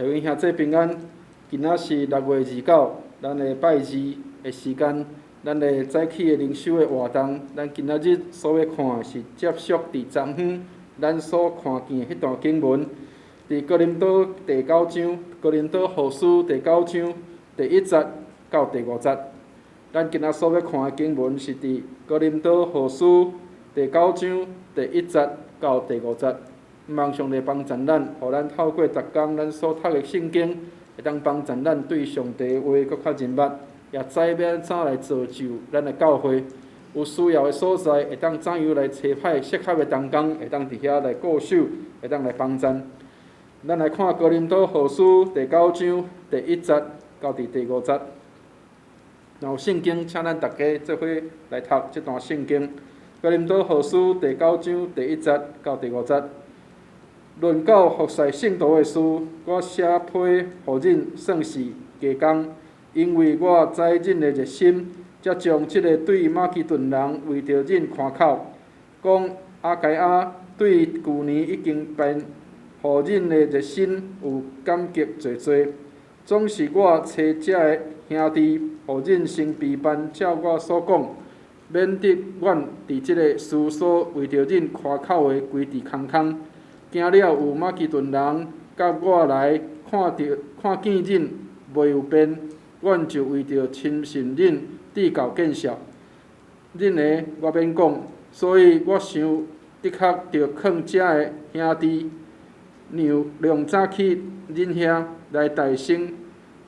各位兄弟平安，今仔是6月29，咱的拜二的时间，咱的早起的灵修的活动，咱今仔日所要看的是接续伫昨昏咱所看见迄段经文，伫哥林多第9章，哥林多后书第9章第1节到第5节。咱今仔所要看的经文是伫哥林多后书第9章第1节到第5节。望上帝帮助咱，互咱透过逐工咱所读的圣经，会当帮助咱对上帝的话搁较认捌，也知要安怎来造就咱的教会。有需要的所在，会当怎样来找派适合的同工，会当伫遐来固守，会当来帮衬。咱来看哥林多后书第9章第1节到第5节。然后圣经，请咱大家做伙来读这段圣经。哥林多后书第9章第1节到第5节。论到服侍圣徒的事，我写批互恁算是加工，因为我知恁的热心，才将即个对马其顿人为着恁看口，讲阿该亚对旧年已经变，互恁的热心有感激济济。总是我找这个兄弟，互恁先备办，照我所讲，免得阮伫即个事所为着恁看口的规治空空。惊了有马其顿人甲我来看见恁袂有变，阮就为着亲信恁递交见效。恁的我免讲，所以我想的确着劝这个兄弟，量早去恁遐来大声，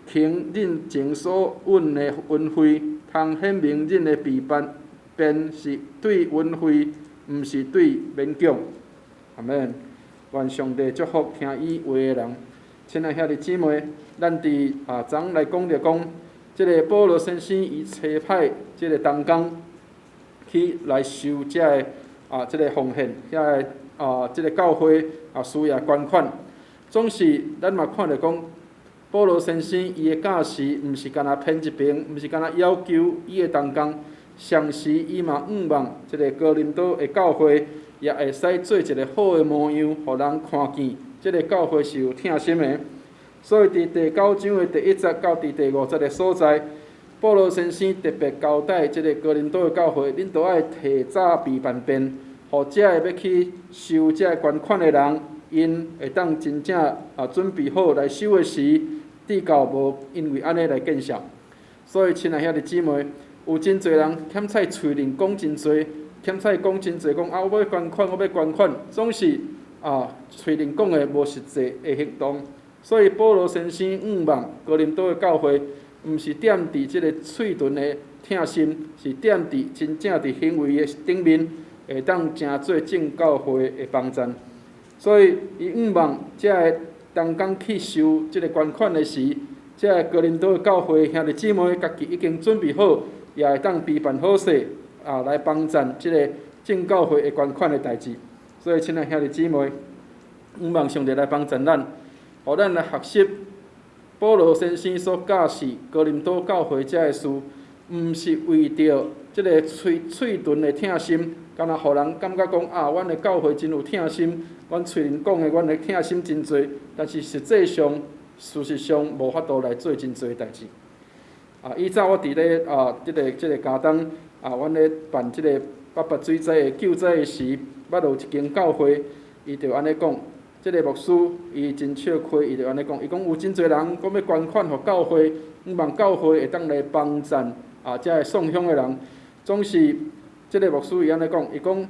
凭恁前所允的运费，通显明恁的备办便是对运费，毋是对勉强。阿们。愿上帝祝福听伊话的人。亲爱兄弟姊妹，咱伫昨来讲着讲，即个保罗先生伊差派即个同工去来收即个即个奉献，遐个即个教会需要捐款。总是咱嘛看着讲，保罗先生伊的教示，毋是干那偏一边，毋是干那要求伊的同工，上时伊嘛望即个哥林多的教会。也会使做一个好的模样，互人看见，即个教会是有疼心的。所以伫第9章的第1节到第5节的所在，保罗先生特别交代即个哥林多的教会，恁都爱提早备办便，互遮个要去收遮捐款的人，因会当真正准备好来收的时，递交无因为安尼来见效。所以亲爱兄弟姊妹，有真侪人欠菜喙面讲真侪。欠菜讲真侪，讲我要捐款，我要捐款，总是嘴面讲的无实际的行动。所以保罗先生望哥林多的教会，毋是点伫即个嘴唇的疼心，是点伫真正伫行为的顶面，会当成做正教会的帮衬。所以伊望即个同工去收即个捐款的时，即个哥林多的教会兄弟姊妹家己已经准备好，也会当备办好势。来帮衬即个正教会的捐款的代志，所以亲爱兄弟姊妹，望上帝来帮衬咱，互咱来学习保罗先生所教示哥林多教会遮个事，毋是为着即个嘴唇的疼心，敢若互人感觉讲阮的教会真有疼心，阮嘴面讲的阮的疼心真侪，但是实际上、事实上无法度来做真侪代志。以早我伫咧即个家当。阮咧办即个北北水灾的救灾的时，捌有一间教会，伊就安尼讲，即个牧师伊真笑亏，伊就安尼讲，伊讲有真侪人讲要捐款互教会，望教会会当来帮衬遮个送香的人，总是即个牧师伊安尼讲，伊讲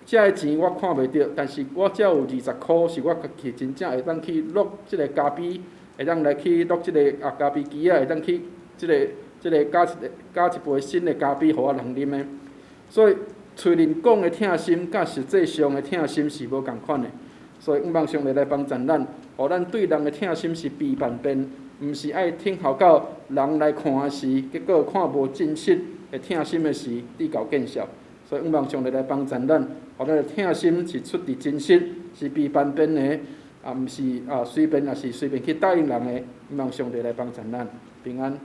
遮个钱我看袂到，但是我遮有20箍，是我家己真正会当去录即个咖啡，会当来去录即个咖啡机会当去即个加一杯新的咖啡，互我人啉的。所以嘴面讲的疼心，甲实际上的疼心是无共款的。所以望上帝来帮衬咱，互咱对人的疼心是备办便，毋是爱听候到人来看时，结果看无真实的疼心的时，递交见效。所以望上帝来帮衬咱，互咱的疼心是出自真实，是备办便的，毋是随便也是随便去答应人的。望上帝来帮衬咱，平安。